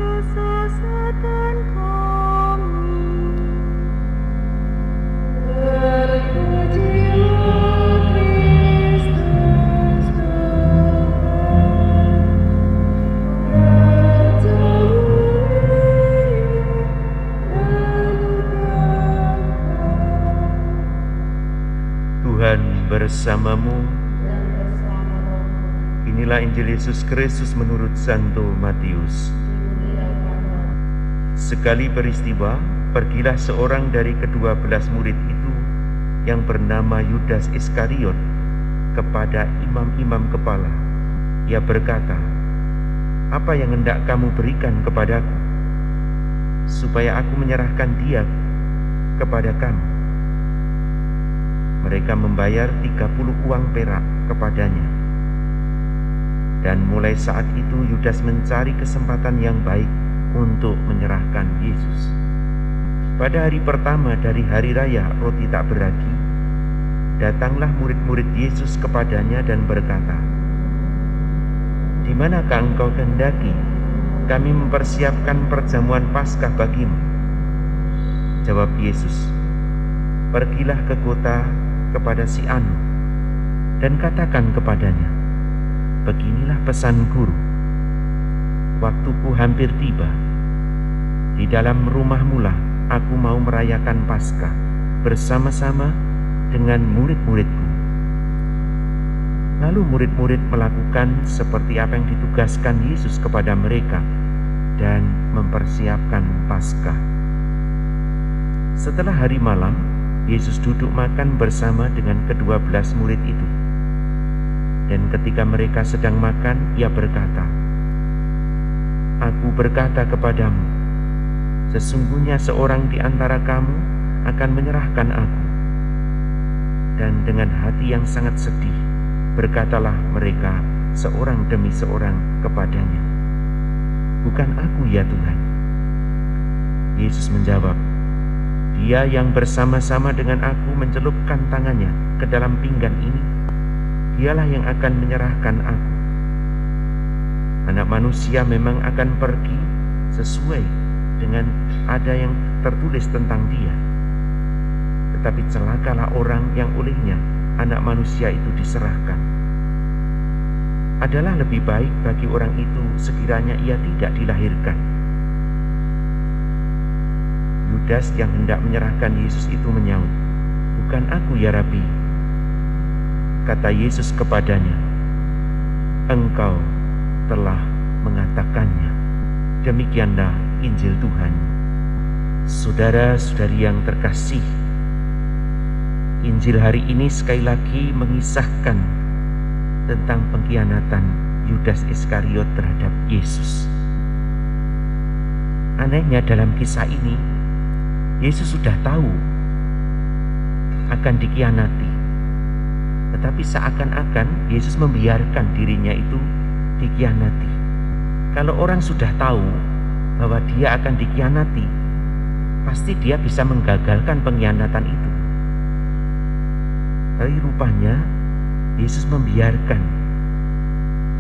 Kesesatan kami. Terpujilah Kristus Tuhan, Raja mulia dan Tuhan bersamamu. Inilah Injil Yesus Kristus menurut Santo Matius. Sekali peristiwa, pergilah seorang dari ke-12 murid itu yang bernama Yudas Iskariot kepada imam-imam kepala. Ia berkata, "Apa yang hendak kamu berikan kepadaku, supaya aku menyerahkan dia kepada kamu?" Mereka membayar 30 uang perak kepadanya. Dan mulai saat itu Yudas mencari kesempatan yang baik untuk menyerahkan Yesus. Pada hari pertama dari hari raya roti tak beragi, datanglah murid-murid Yesus kepadanya dan berkata, "Di manakah engkau kehendaki kami mempersiapkan perjamuan Paskah bagimu?" Jawab Yesus, "Pergilah ke kota kepada si Anu dan katakan kepadanya, beginilah pesan guru, waktuku hampir tiba. Di dalam rumahmu lah aku mau merayakan Paskah bersama-sama dengan murid-muridku." Lalu murid-murid melakukan seperti apa yang ditugaskan Yesus kepada mereka dan mempersiapkan Paskah. Setelah hari malam, Yesus duduk makan bersama dengan ke-12 murid itu. Dan ketika mereka sedang makan, ia berkata, "Aku berkata kepadamu, sesungguhnya seorang di antara kamu akan menyerahkan aku." Dan dengan hati yang sangat sedih, berkatalah mereka seorang demi seorang kepadanya, "Bukan aku ya Tuhan?" Yesus menjawab, "Dia yang bersama-sama dengan aku mencelupkan tangannya ke dalam pinggan ini, dialah yang akan menyerahkan aku. Anak manusia memang akan pergi sesuai dengan ada yang tertulis tentang dia. Tetapi celakalah orang yang olehnya anak manusia itu diserahkan. Adalah lebih baik bagi orang itu sekiranya ia tidak dilahirkan." Yudas yang hendak menyerahkan Yesus itu menyaut, "Bukan aku ya Rabi." Kata Yesus kepadanya, "Engkau telah mengatakannya." Demikianlah Injil Tuhan. Saudara-saudari yang terkasih, Injil hari ini sekali lagi mengisahkan tentang pengkhianatan Yudas Iskariot terhadap Yesus. Anehnya dalam kisah ini, Yesus sudah tahu akan dikhianati. Tetapi seakan-akan Yesus membiarkan dirinya itu dikhianati. Kalau orang sudah tahu bahwa dia akan dikhianati, pasti dia bisa menggagalkan pengkhianatan itu. Tapi rupanya Yesus membiarkan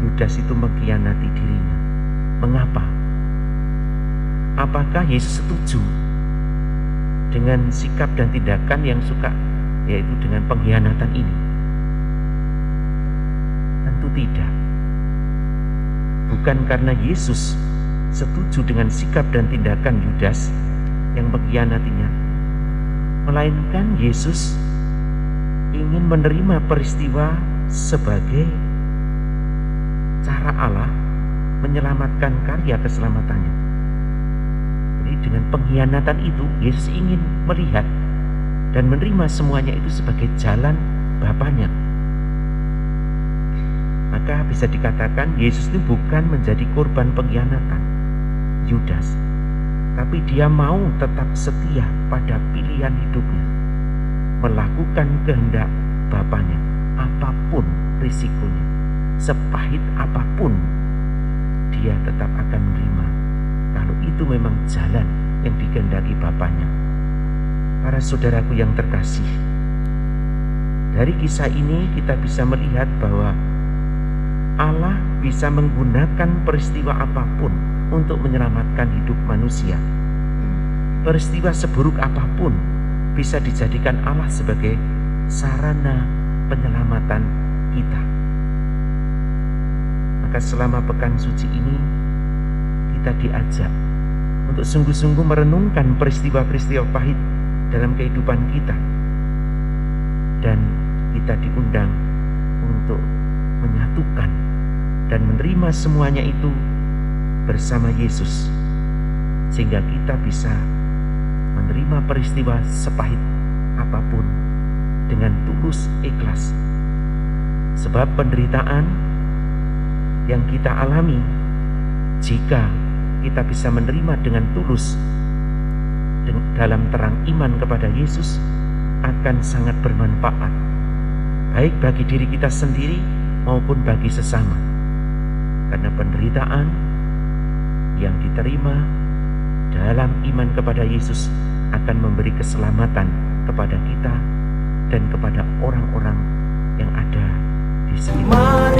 Yudas itu mengkhianati dirinya. Mengapa? Apakah Yesus setuju dengan sikap dan tindakan yang suka, yaitu dengan pengkhianatan ini? Tentu tidak. Bukan karena Yesus setuju dengan sikap dan tindakan Yudas yang mengkhianatinya, melainkan Yesus ingin menerima peristiwa sebagai cara Allah menyelamatkan karya keselamatannya. Jadi dengan pengkhianatan itu Yesus ingin melihat dan menerima semuanya itu sebagai jalan Bapaknya. Maka bisa dikatakan Yesus itu bukan menjadi korban pengkhianatan Yudas, tapi dia mau tetap setia pada pilihan hidupnya, melakukan kehendak Bapaknya, apapun risikonya, sepahit apapun dia tetap akan menerima kalau itu memang jalan yang dikehendaki Bapaknya. Para saudaraku yang terkasih, dari kisah ini kita bisa melihat bahwa Allah bisa menggunakan peristiwa apapun untuk menyelamatkan hidup manusia. Peristiwa seburuk apapun bisa dijadikan Allah sebagai sarana penyelamatan kita. Maka selama pekan suci ini kita diajak untuk sungguh-sungguh merenungkan peristiwa-peristiwa pahit dalam kehidupan kita, dan kita diundang untuk menyatukan dan menerima semuanya itu bersama Yesus, sehingga kita bisa menerima peristiwa sepahit apapun dengan tulus ikhlas. Sebab penderitaan yang kita alami, jika kita bisa menerima dengan tulus dalam terang iman kepada Yesus, akan sangat bermanfaat, baik bagi diri kita sendiri maupun bagi sesama. Karena penderitaan yang diterima dalam iman kepada Yesus akan memberi keselamatan kepada kita dan kepada orang-orang yang ada di sekitar.